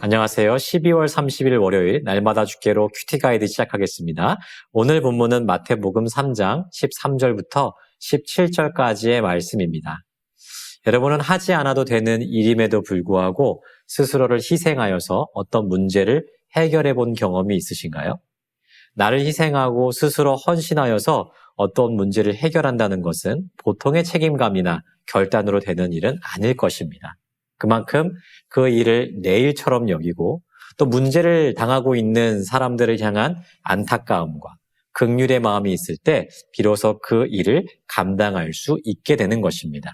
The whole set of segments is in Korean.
안녕하세요. 12월 30일 월요일 날마다 주께로 큐티 가이드 시작하겠습니다. 오늘 본문은 마태복음 3장 13절부터 17절까지의 말씀입니다. 여러분은 하지 않아도 되는 일임에도 불구하고 스스로를 희생하여서 어떤 문제를 해결해 본 경험이 있으신가요? 나를 희생하고 스스로 헌신하여서 어떤 문제를 해결한다는 것은 보통의 책임감이나 결단으로 되는 일은 아닐 것입니다. 그만큼 그 일을 내 일처럼 여기고 또 문제를 당하고 있는 사람들을 향한 안타까움과 긍휼의 마음이 있을 때 비로소 그 일을 감당할 수 있게 되는 것입니다.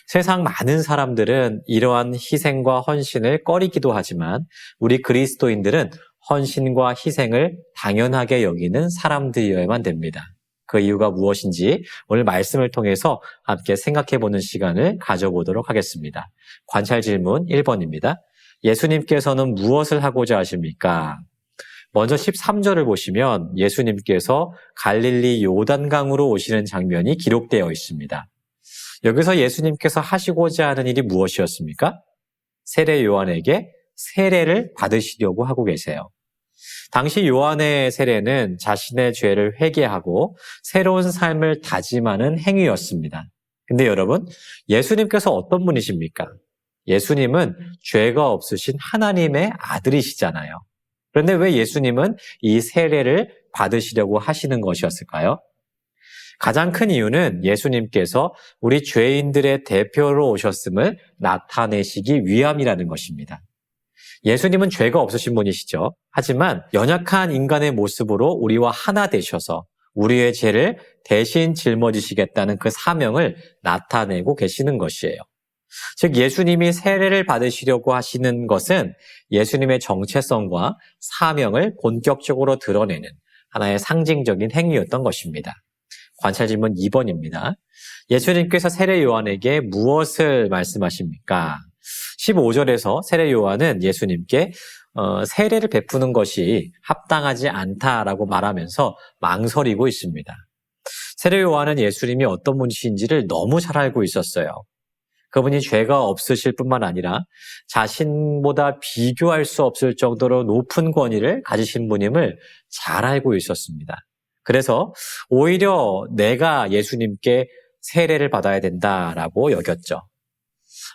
세상 많은 사람들은 이러한 희생과 헌신을 꺼리기도 하지만 우리 그리스도인들은 헌신과 희생을 당연하게 여기는 사람들이어야만 됩니다. 그 이유가 무엇인지 오늘 말씀을 통해서 함께 생각해보는 시간을 가져보도록 하겠습니다. 관찰 질문 1번입니다. 예수님께서는 무엇을 하고자 하십니까? 먼저 13절을 보시면 예수님께서 갈릴리 요단강으로 오시는 장면이 기록되어 있습니다. 여기서 예수님께서 하시고자 하는 일이 무엇이었습니까? 세례 요한에게 세례를 받으시려고 하고 계세요. 당시 요한의 세례는 자신의 죄를 회개하고 새로운 삶을 다짐하는 행위였습니다. 근데 여러분, 예수님께서 어떤 분이십니까? 예수님은 죄가 없으신 하나님의 아들이시잖아요. 그런데 왜 예수님은 이 세례를 받으시려고 하시는 것이었을까요? 가장 큰 이유는 예수님께서 우리 죄인들의 대표로 오셨음을 나타내시기 위함이라는 것입니다. 예수님은 죄가 없으신 분이시죠. 하지만 연약한 인간의 모습으로 우리와 하나 되셔서 우리의 죄를 대신 짊어지시겠다는 그 사명을 나타내고 계시는 것이에요. 즉 예수님이 세례를 받으시려고 하시는 것은 예수님의 정체성과 사명을 본격적으로 드러내는 하나의 상징적인 행위였던 것입니다. 관찰 질문 2번입니다. 예수님께서 세례 요한에게 무엇을 말씀하십니까? 15절에서 세례 요한은 예수님께 세례를 베푸는 것이 합당하지 않다라고 말하면서 망설이고 있습니다. 세례 요한은 예수님이 어떤 분이신지를 너무 잘 알고 있었어요. 그분이 죄가 없으실 뿐만 아니라 자신보다 비교할 수 없을 정도로 높은 권위를 가지신 분임을 잘 알고 있었습니다. 그래서 오히려 내가 예수님께 세례를 받아야 된다라고 여겼죠.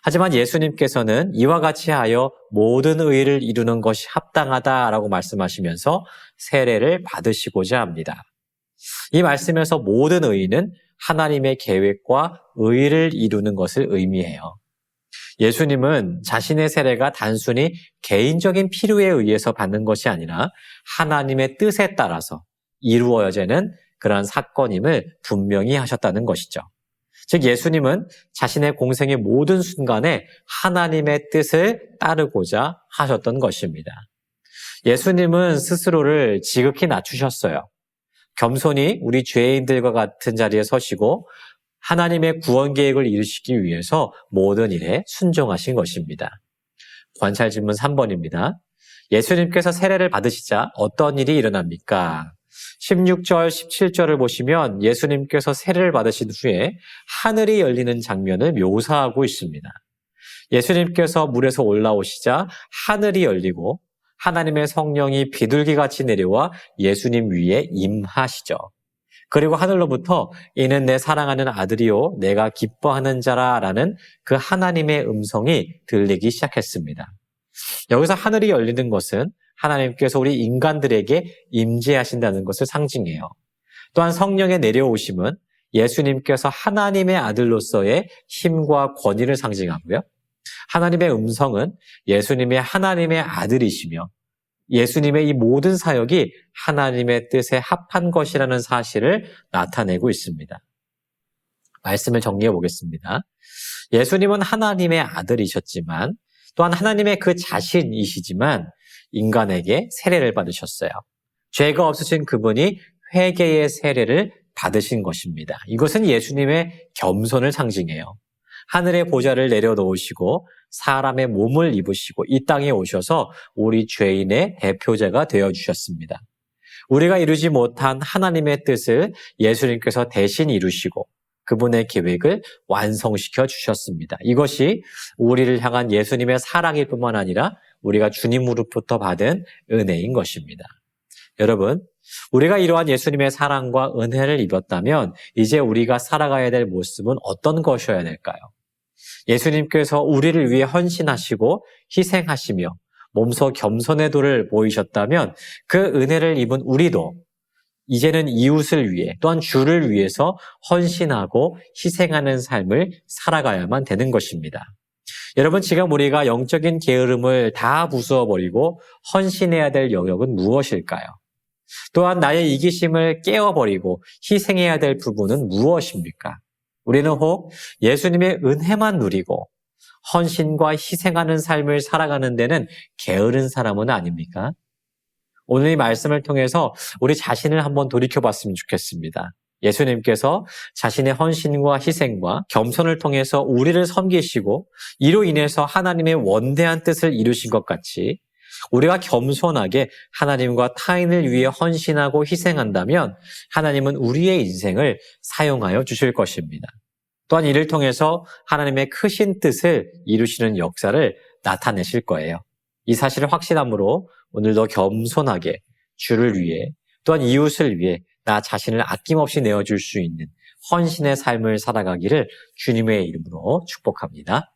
하지만 예수님께서는 이와 같이 하여 모든 의를 이루는 것이 합당하다라고 말씀하시면서 세례를 받으시고자 합니다. 이 말씀에서 모든 의는 하나님의 계획과 의를 이루는 것을 의미해요. 예수님은 자신의 세례가 단순히 개인적인 필요에 의해서 받는 것이 아니라 하나님의 뜻에 따라서 이루어지는 그러한 사건임을 분명히 하셨다는 것이죠. 즉 예수님은 자신의 공생의 모든 순간에 하나님의 뜻을 따르고자 하셨던 것입니다. 예수님은 스스로를 지극히 낮추셨어요. 겸손히 우리 죄인들과 같은 자리에 서시고 하나님의 구원 계획을 이루시기 위해서 모든 일에 순종하신 것입니다. 관찰 질문 3번입니다. 예수님께서 세례를 받으시자 어떤 일이 일어납니까? 16절, 17절을 보시면 예수님께서 세례를 받으신 후에 하늘이 열리는 장면을 묘사하고 있습니다. 예수님께서 물에서 올라오시자 하늘이 열리고 하나님의 성령이 비둘기같이 내려와 예수님 위에 임하시죠. 그리고 하늘로부터 이는 내 사랑하는 아들이요 내가 기뻐하는 자라라는 그 하나님의 음성이 들리기 시작했습니다. 여기서 하늘이 열리는 것은 하나님께서 우리 인간들에게 임재하신다는 것을 상징해요. 또한 성령의 내려오심은 예수님께서 하나님의 아들로서의 힘과 권위를 상징하고요. 하나님의 음성은 예수님의 하나님의 아들이시며 예수님의 이 모든 사역이 하나님의 뜻에 합한 것이라는 사실을 나타내고 있습니다. 말씀을 정리해 보겠습니다. 예수님은 하나님의 아들이셨지만 또한 하나님의 그 자신이시지만 인간에게 세례를 받으셨어요. 죄가 없으신 그분이 회개의 세례를 받으신 것입니다. 이것은 예수님의 겸손을 상징해요. 하늘의 보좌를 내려놓으시고 사람의 몸을 입으시고 이 땅에 오셔서 우리 죄인의 대표자가 되어주셨습니다. 우리가 이루지 못한 하나님의 뜻을 예수님께서 대신 이루시고 그분의 계획을 완성시켜 주셨습니다. 이것이 우리를 향한 예수님의 사랑일 뿐만 아니라 우리가 주님으로부터 받은 은혜인 것입니다. 여러분, 우리가 이러한 예수님의 사랑과 은혜를 입었다면 이제 우리가 살아가야 될 모습은 어떤 것이어야 될까요? 예수님께서 우리를 위해 헌신하시고 희생하시며 몸소 겸손의 도를 보이셨다면 그 은혜를 입은 우리도 이제는 이웃을 위해 또한 주를 위해서 헌신하고 희생하는 삶을 살아가야만 되는 것입니다. 여러분, 지금 우리가 영적인 게으름을 다 부수어버리고 헌신해야 될 영역은 무엇일까요? 또한 나의 이기심을 깨워버리고 희생해야 될 부분은 무엇입니까? 우리는 혹 예수님의 은혜만 누리고 헌신과 희생하는 삶을 살아가는 데는 게으른 사람은 아닙니까? 오늘 이 말씀을 통해서 우리 자신을 한번 돌이켜봤으면 좋겠습니다. 예수님께서 자신의 헌신과 희생과 겸손을 통해서 우리를 섬기시고 이로 인해서 하나님의 원대한 뜻을 이루신 것 같이 우리가 겸손하게 하나님과 타인을 위해 헌신하고 희생한다면 하나님은 우리의 인생을 사용하여 주실 것입니다. 또한 이를 통해서 하나님의 크신 뜻을 이루시는 역사를 나타내실 거예요. 이 사실을 확신함으로 오늘도 겸손하게 주를 위해 또한 이웃을 위해 나 자신을 아낌없이 내어줄 수 있는 헌신의 삶을 살아가기를 주님의 이름으로 축복합니다.